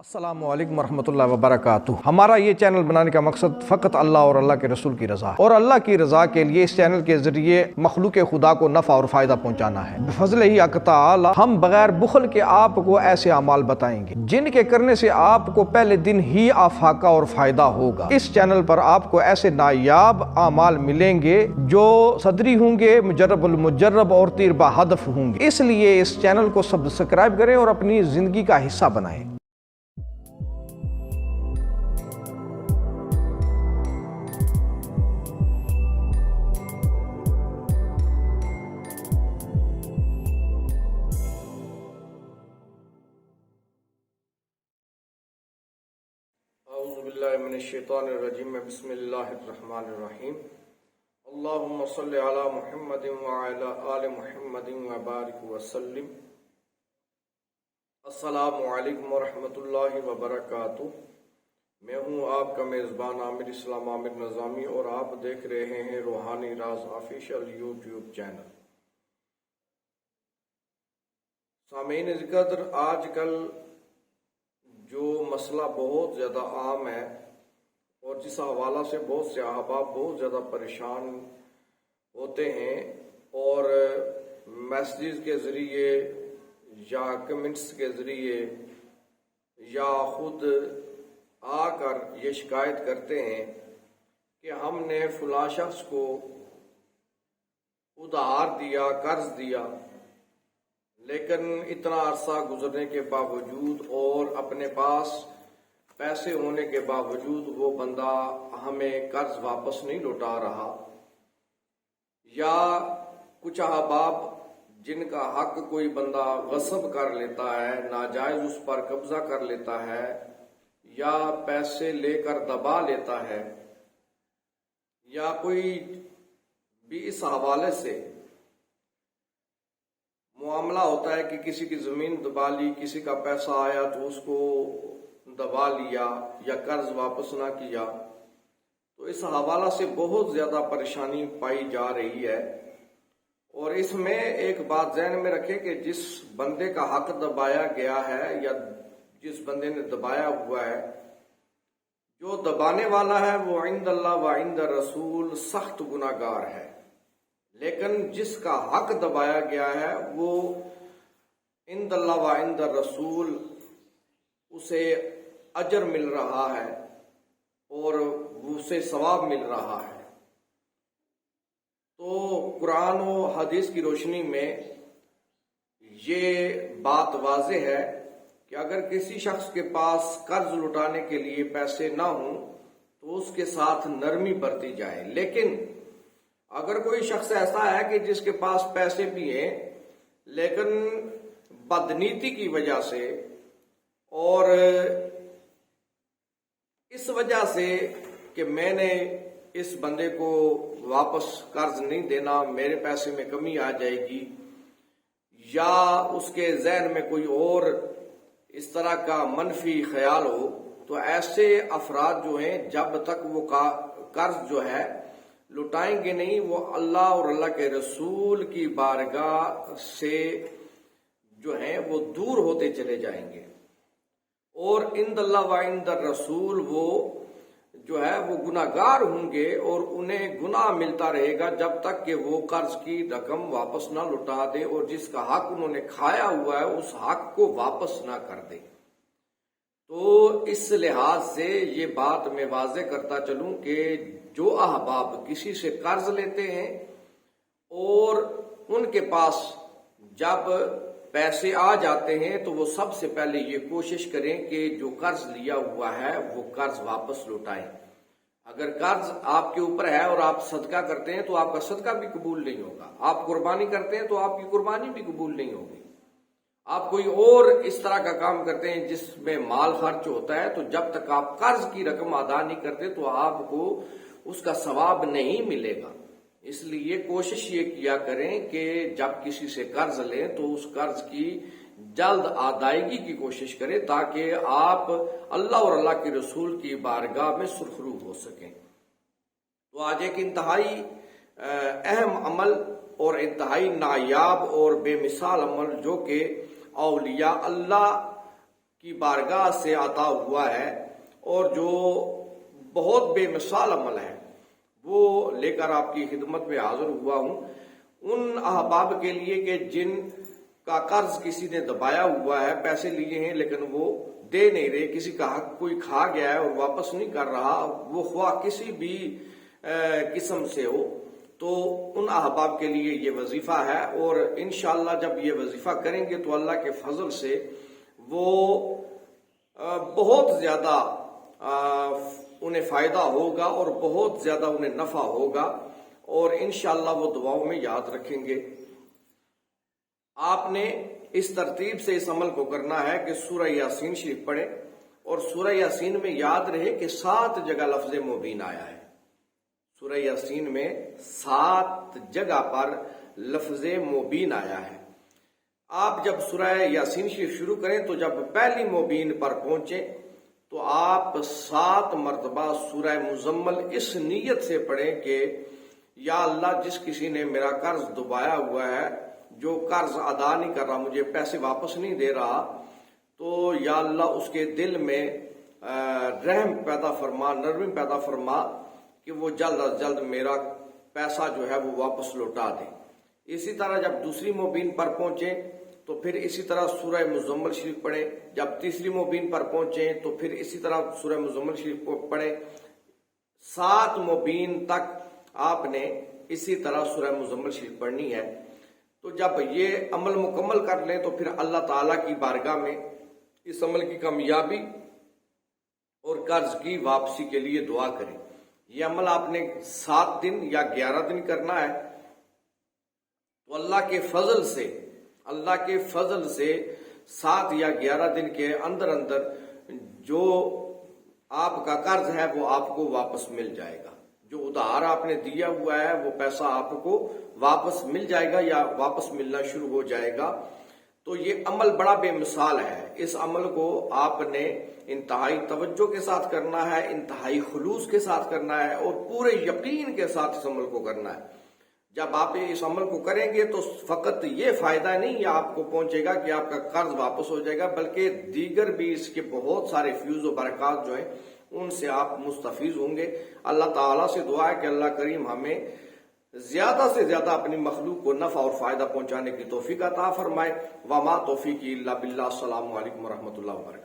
السلام علیکم ورحمۃ اللہ وبرکاتہ۔ ہمارا یہ چینل بنانے کا مقصد فقط اللہ اور اللہ کے رسول کی رضا اور اللہ کی رضا کے لیے اس چینل کے ذریعے مخلوق خدا کو نفع اور فائدہ پہنچانا ہے۔ بفضل ہی حق تعالی ہم بغیر بخل کے آپ کو ایسے اعمال بتائیں گے جن کے کرنے سے آپ کو پہلے دن ہی افاقہ اور فائدہ ہوگا۔ اس چینل پر آپ کو ایسے نایاب اعمال ملیں گے جو صدری ہوں گے، مجرب المجرب اور تیر بہدف ہوں گے۔ اس لیے اس چینل کو سبسکرائب کریں اور اپنی زندگی کا حصہ بنائیں۔ اعوذ باللہ من الشیطان الرجیم، بسم اللہ الرحمن الرحیم۔ اللہم صلی علی محمد وعلی آل محمد وبارک وسلم۔ السلام علیکم ورحمۃ اللہ وبرکاتہ۔ میں ہوں آپ کا میزبان عامر اسلام عامر نظامی اور آپ دیکھ رہے ہیں روحانی راز آفیشیل یوٹیوب چینل۔ سامعین قدر، آج کل جو مسئلہ بہت زیادہ عام ہے اور جس حوالہ سے بہت سے احباب بہت زیادہ پریشان ہوتے ہیں اور میسیجز کے ذریعے یا کمنٹس کے ذریعے یا خود آ کر یہ شکایت کرتے ہیں کہ ہم نے فلاں شخص کو ادھار دیا، قرض دیا، لیکن اتنا عرصہ گزرنے کے باوجود اور اپنے پاس پیسے ہونے کے باوجود وہ بندہ ہمیں قرض واپس نہیں لوٹا رہا، یا کچھ احباب جن کا حق کوئی بندہ غصب کر لیتا ہے، ناجائز اس پر قبضہ کر لیتا ہے یا پیسے لے کر دبا لیتا ہے، یا کوئی بھی اس حوالے سے معاملہ ہوتا ہے کہ کسی کی زمین دبا لی، کسی کا پیسہ آیا تو اس کو دبا لیا یا قرض واپس نہ کیا، تو اس حوالہ سے بہت زیادہ پریشانی پائی جا رہی ہے۔ اور اس میں ایک بات ذہن میں رکھے کہ جس بندے کا حق دبایا گیا ہے یا جس بندے نے دبایا ہوا ہے، جو دبانے والا ہے وہ عند اللہ و عند رسول سخت گناہگار ہے، لیکن جس کا حق دبایا گیا ہے وہ عند اللہ و عند رسول اسے اجر مل رہا ہے اور اسے ثواب مل رہا ہے۔ تو قرآن و حدیث کی روشنی میں یہ بات واضح ہے کہ اگر کسی شخص کے پاس قرض لوٹانے کے لیے پیسے نہ ہوں تو اس کے ساتھ نرمی برتی جائے، لیکن اگر کوئی شخص ایسا ہے کہ جس کے پاس پیسے بھی ہیں لیکن بدنیتی کی وجہ سے اور اس وجہ سے کہ میں نے اس بندے کو واپس قرض نہیں دینا، میرے پیسے میں کمی آ جائے گی، یا اس کے ذہن میں کوئی اور اس طرح کا منفی خیال ہو، تو ایسے افراد جو ہیں جب تک وہ قرض جو ہے لٹائیں گے نہیں، وہ اللہ اور اللہ کے رسول کی بارگاہ سے جو ہیں وہ دور ہوتے چلے جائیں گے، اور عند اللہ و عند الرسول وہ جو ہے وہ گناہگار ہوں گے اور انہیں گناہ ملتا رہے گا جب تک کہ وہ قرض کی رقم واپس نہ لوٹا دے اور جس کا حق انہوں نے کھایا ہوا ہے اس حق کو واپس نہ کر دے۔ تو اس لحاظ سے یہ بات میں واضح کرتا چلوں کہ جو احباب کسی سے قرض لیتے ہیں اور ان کے پاس جب پیسے آ جاتے ہیں تو وہ سب سے پہلے یہ کوشش کریں کہ جو قرض لیا ہوا ہے وہ قرض واپس لوٹائیں۔ اگر قرض آپ کے اوپر ہے اور آپ صدقہ کرتے ہیں تو آپ کا صدقہ بھی قبول نہیں ہوگا، آپ قربانی کرتے ہیں تو آپ کی قربانی بھی قبول نہیں ہوگی، آپ کوئی اور اس طرح کا کام کرتے ہیں جس میں مال خرچ ہوتا ہے، تو جب تک آپ قرض کی رقم ادا نہیں کرتے تو آپ کو اس کا ثواب نہیں ملے گا۔ اس لیے کوشش یہ کیا کریں کہ جب کسی سے قرض لیں تو اس قرض کی جلد ادائیگی کی کوشش کریں تاکہ آپ اللہ اور اللہ کے رسول کی بارگاہ میں سرخرو ہو سکیں۔ تو آج ایک انتہائی اہم عمل اور انتہائی نایاب اور بے مثال عمل جو کہ اولیاء اللہ کی بارگاہ سے عطا ہوا ہے اور جو بہت بے مثال عمل ہے وہ لے کر آپ کی خدمت میں حاضر ہوا ہوں۔ ان احباب کے لیے کہ جن کا قرض کسی نے دبایا ہوا ہے، پیسے لیے ہیں لیکن وہ دے نہیں رہے، کسی کا حق کوئی کھا گیا ہے اور واپس نہیں کر رہا، وہ خواہ کسی بھی قسم سے ہو، تو ان احباب کے لیے یہ وظیفہ ہے۔ اور انشاءاللہ جب یہ وظیفہ کریں گے تو اللہ کے فضل سے وہ بہت زیادہ انہیں فائدہ ہوگا اور بہت زیادہ انہیں نفع ہوگا، اور انشاءاللہ وہ دعاؤں میں یاد رکھیں گے۔ آپ نے اس ترتیب سے اس عمل کو کرنا ہے کہ سورہ یاسین شریف پڑھیں، اور سورہ یاسین میں یاد رہے کہ 7 جگہ لفظ مبین آیا ہے۔ سورہ یاسین میں 7 جگہ پر لفظ مبین آیا ہے۔ آپ جب سورہ یاسین شریف شروع کریں تو جب پہلی مبین پر پہنچیں تو آپ 7 مرتبہ سورہ مزمل اس نیت سے پڑھیں کہ یا اللہ، جس کسی نے میرا قرض دبایا ہوا ہے، جو قرض ادا نہیں کر رہا، مجھے پیسے واپس نہیں دے رہا، تو یا اللہ اس کے دل میں رحم پیدا فرما، نرمی پیدا فرما کہ وہ جلد از جلد میرا پیسہ جو ہے وہ واپس لوٹا دے۔ اسی طرح جب دوسری مبین پر پہنچیں تو پھر اسی طرح سورہ مزمل شریف پڑھیں، جب تیسری مبین پر پہنچیں تو پھر اسی طرح سورہ مزمل شریف کو پڑھیں۔ 7 مبین تک آپ نے اسی طرح سورہ مزمل شریف پڑھنی ہے۔ تو جب یہ عمل مکمل کر لیں تو پھر اللہ تعالیٰ کی بارگاہ میں اس عمل کی کامیابی اور قرض کی واپسی کے لیے دعا کریں۔ یہ عمل آپ نے 7 دن یا 11 دن کرنا ہے، تو اللہ کے فضل سے 7 یا 11 دن کے اندر جو آپ کا قرض ہے وہ آپ کو واپس مل جائے گا۔ جو ادھار آپ نے دیا ہوا ہے وہ پیسہ آپ کو واپس مل جائے گا یا واپس ملنا شروع ہو جائے گا۔ تو یہ عمل بڑا بے مثال ہے۔ اس عمل کو آپ نے انتہائی توجہ کے ساتھ کرنا ہے، انتہائی خلوص کے ساتھ کرنا ہے اور پورے یقین کے ساتھ اس عمل کو کرنا ہے۔ جب آپ اس عمل کو کریں گے تو فقط یہ فائدہ نہیں آپ کو پہنچے گا کہ آپ کا قرض واپس ہو جائے گا، بلکہ دیگر بھی اس کے بہت سارے فیوز و برکات جو ہیں ان سے آپ مستفیض ہوں گے۔ اللہ تعالیٰ سے دعا ہے کہ اللہ کریم ہمیں زیادہ سے زیادہ اپنی مخلوق کو نفع اور فائدہ پہنچانے کی توفیق عطا فرمائے۔ وما توفیقی الا باللہ۔ السلام علیکم ورحمۃ اللہ وبرکاتہ۔